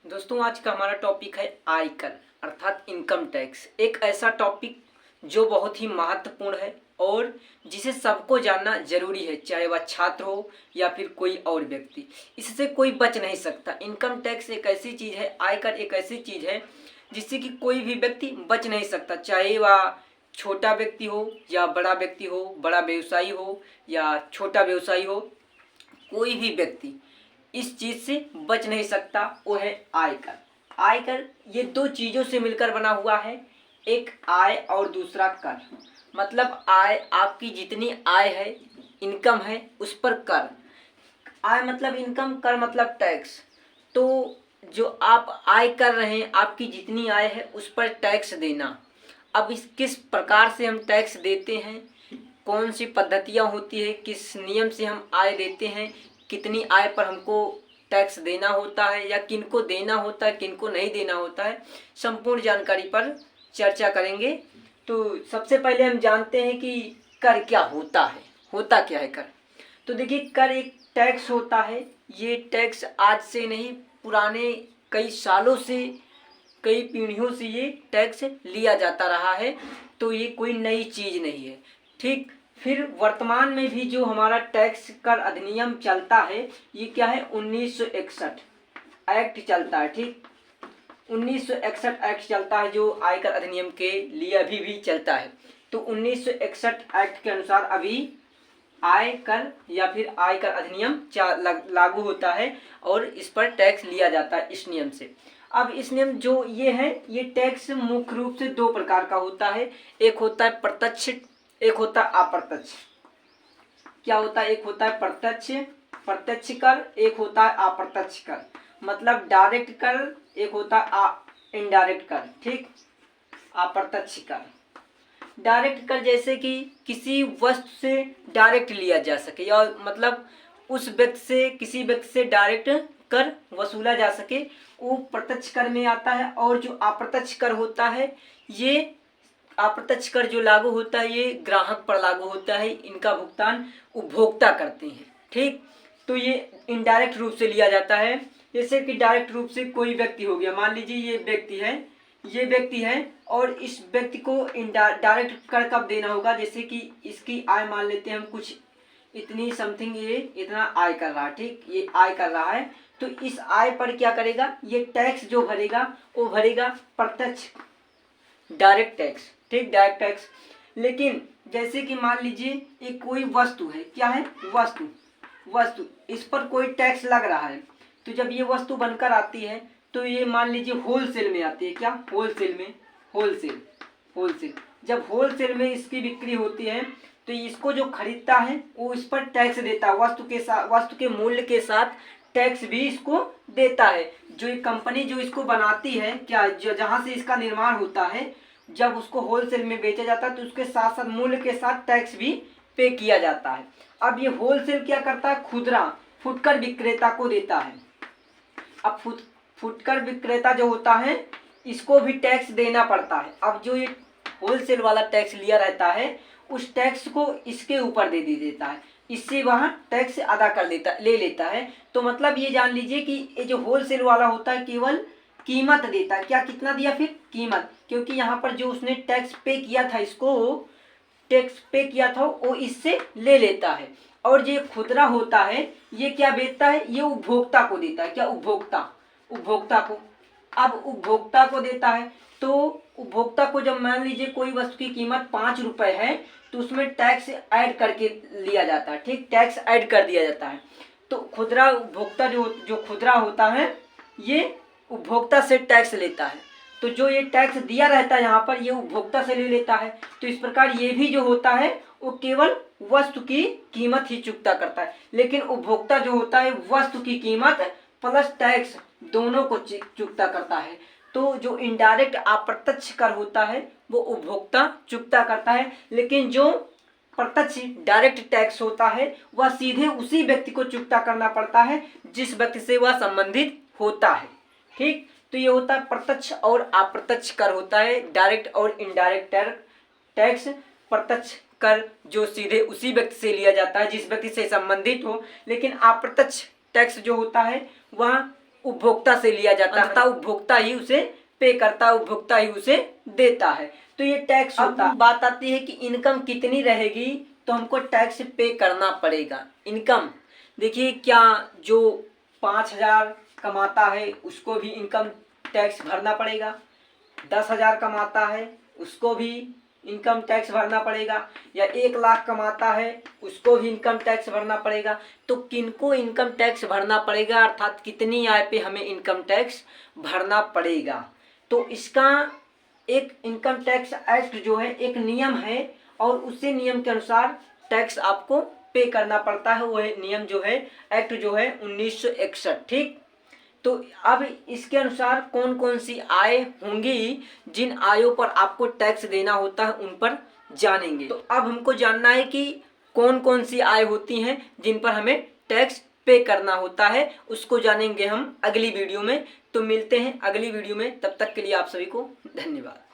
दोस्तों आज का हमारा टॉपिक है आयकर अर्थात इनकम टैक्स। एक ऐसा टॉपिक जो बहुत ही महत्वपूर्ण है और जिसे सबको जानना जरूरी है, चाहे वह छात्र हो या फिर कोई और व्यक्ति। इससे कोई बच नहीं सकता। इनकम टैक्स एक ऐसी चीज़ है, आयकर एक ऐसी चीज़ है जिससे कि कोई भी व्यक्ति बच नहीं सकता, चाहे वह छोटा व्यक्ति हो या बड़ा व्यक्ति हो, बड़ा व्यवसायी हो या छोटा व्यवसायी हो, कोई भी व्यक्ति इस चीज से बच नहीं सकता। वो है आयकर। आयकर ये दो चीजों से मिलकर बना हुआ है, एक आय और दूसरा कर। मतलब आय, आपकी जितनी आय है, इनकम है, उस पर कर। आय मतलब इनकम, कर मतलब टैक्स। तो जो आप आय कर रहे हैं, आपकी जितनी आय है उस पर टैक्स देना। अब इस किस प्रकार से हम टैक्स देते हैं, कौन सी पद्धतियाँ होती है, किस नियम से हम आय देते हैं, कितनी आय पर हमको टैक्स देना होता है या किनको देना होता है, किनको नहीं देना होता है, संपूर्ण जानकारी पर चर्चा करेंगे। तो सबसे पहले हम जानते हैं कि कर क्या होता है, होता क्या है कर। तो देखिए, कर एक टैक्स होता है। ये टैक्स आज से नहीं, पुराने कई सालों से, कई पीढ़ियों से ये टैक्स लिया जाता रहा है। तो ये कोई नई चीज़ नहीं है। ठीक, फिर वर्तमान में भी जो हमारा टैक्स कर अधिनियम चलता है, ये क्या है, 1961 एक्ट चलता है। ठीक, 1961 एक्ट चलता है जो आयकर अधिनियम के लिए अभी भी चलता है। तो 1961 एक्ट के अनुसार अभी आयकर या फिर आयकर अधिनियम लागू होता है और इस पर टैक्स लिया जाता है इस नियम से। अब इस नियम जो ये है, ये टैक्स मुख्य रूप से दो प्रकार का होता है। एक होता है प्रत्यक्ष, एक होता है अप्रत्यक्ष। क्या होता है, एक होता है प्रत्यक्ष प्रत्यक्ष कर, एक होता है अप्रत्यक्ष कर। मतलब डायरेक्ट कर, एक होता है इनडायरेक्ट कर। ठीक, अप्रत्यक्ष कर, डायरेक्ट कर जैसे कि किसी वस्तु से डायरेक्ट लिया जा सके, या मतलब उस व्यक्ति से, किसी व्यक्ति से डायरेक्ट कर वसूला जा सके, वो प्रत्यक्ष कर में आता है। और जो अप्रत्यक्ष कर होता है, ये अप्रत्यक्ष कर जो लागू होता है, ये ग्राहक पर लागू होता है। इनका भुगतान उपभोक्ता करते हैं। ठीक, तो ये इनडायरेक्ट रूप से लिया जाता है। जैसे कि डायरेक्ट रूप से कोई व्यक्ति हो गया, मान लीजिए ये व्यक्ति है और इस व्यक्ति को डायरेक्ट कर कब देना होगा, जैसे कि इसकी आय मान लेते हैं हम कुछ इतनी समथिंग, ये इतना आय कर रहा है। ठीक, ये आय कर रहा है, तो इस आय पर क्या करेगा, ये टैक्स जो भरेगा वो भरेगा प्रत्यक्ष डायरेक्ट टैक्स। ठीक, डायरेक्ट टैक्स। लेकिन जैसे कि मान लीजिए एक कोई वस्तु है, क्या है, वस्तु, इस पर कोई टैक्स लग रहा है। तो जब ये वस्तु बनकर आती है, तो ये मान लीजिए होलसेल में आती है। क्या, होलसेल में, होलसेल जब होलसेल में इसकी बिक्री होती है, तो इसको जो खरीदता है वो इस पर टैक्स देता है, वस्तु के साथ, वस्तु के मूल्य के साथ टैक्स भी इसको देता है। जो एक कंपनी जो इसको बनाती है, क्या, जो जहाँ से इसका निर्माण होता है, जब उसको होलसेल में बेचा जाता है तो उसके साथ साथ मूल्य के साथ टैक्स भी पे किया जाता है। अब ये होलसेल क्या करता है, खुदरा फुटकर विक्रेता को देता है। अब फुटकर विक्रेता जो होता है, इसको भी टैक्स देना पड़ता है। अब जो ये होलसेल वाला टैक्स लिया रहता है, उस टैक्स को इसके ऊपर दे देता है, इससे वह टैक्स अदा कर ले लेता है। तो मतलब ये जान लीजिए कि ये जो होलसेल वाला होता है केवल कीमत देता है। क्या, कितना दिया, फिर कीमत, क्योंकि यहाँ पर जो उसने टैक्स पे किया था, इसको टैक्स पे किया था, वो इससे ले लेता है। और जो खुदरा होता है, ये क्या बेचता है, ये उपभोक्ता को देता है। क्या, उपभोक्ता को, अब उपभोक्ता को देता है। तो उपभोक्ता को जब मान लीजिए कोई वस्तु की कीमत 5 रुपए है, तो उसमें टैक्स ऐड करके लिया जाता है। ठीक, टैक्स ऐड कर दिया जाता है। तो खुदरा उपभोक्ता जो खुदरा होता है, ये उपभोक्ता से टैक्स लेता है। तो जो ये टैक्स दिया रहता है यहाँ पर, ये उपभोक्ता से ले लेता है। तो इस प्रकार ये भी जो होता है, वो केवल वस्तु की कीमत ही चुकता करता है। लेकिन उपभोक्ता जो होता है, वस्तु की कीमत प्लस टैक्स दोनों को चुकता करता है। तो जो इनडायरेक्ट अप्रत्यक्ष कर होता है, वो उपभोक्ता चुकता करता है। लेकिन जो प्रत्यक्ष डायरेक्ट टैक्स होता है, वह सीधे उसी व्यक्ति को चुकता करना पड़ता है जिस व्यक्ति से वह संबंधित होता है। ठीक, तो ये होता है प्रत्यक्ष और अप्रत्यक्ष कर होता है, डायरेक्ट और इनडायरेक्ट टैक्स। प्रत्यक्ष कर जो सीधे उसी व्यक्ति से लिया जाता है जिस व्यक्ति से संबंधित हो, लेकिन अप्रत्यक्ष टैक्स जो होता है वह उपभोक्ता से लिया जाता है, उपभोक्ता ही उसे पे करता है, उपभोक्ता ही उसे देता है। तो ये टैक्स होता है। बात आती है कि इनकम कितनी रहेगी तो हमको टैक्स पे करना पड़ेगा। इनकम देखिए, क्या जो 5,000 कमाता है उसको भी इनकम टैक्स भरना पड़ेगा, 10,000 कमाता है उसको भी इनकम टैक्स भरना पड़ेगा, या 1,00,000 कमाता है उसको भी इनकम टैक्स भरना पड़ेगा। तो किनको इनकम टैक्स भरना पड़ेगा, अर्थात कितनी आय पे हमें इनकम टैक्स भरना पड़ेगा। तो इसका एक इनकम टैक्स एक्ट जो है एक नियम है, और उसी नियम के अनुसार टैक्स आपको पे करना पड़ता है। वह नियम जो है एक्ट जो है 1961। ठीक, तो अब इसके अनुसार कौन कौन सी आय होंगी, जिन आयों पर आपको टैक्स देना होता है उन पर जानेंगे। तो अब हमको जानना है कि कौन कौन सी आय होती हैं जिन पर हमें टैक्स पे करना होता है, उसको जानेंगे हम अगली वीडियो में। तो मिलते हैं अगली वीडियो में, तब तक के लिए आप सभी को धन्यवाद।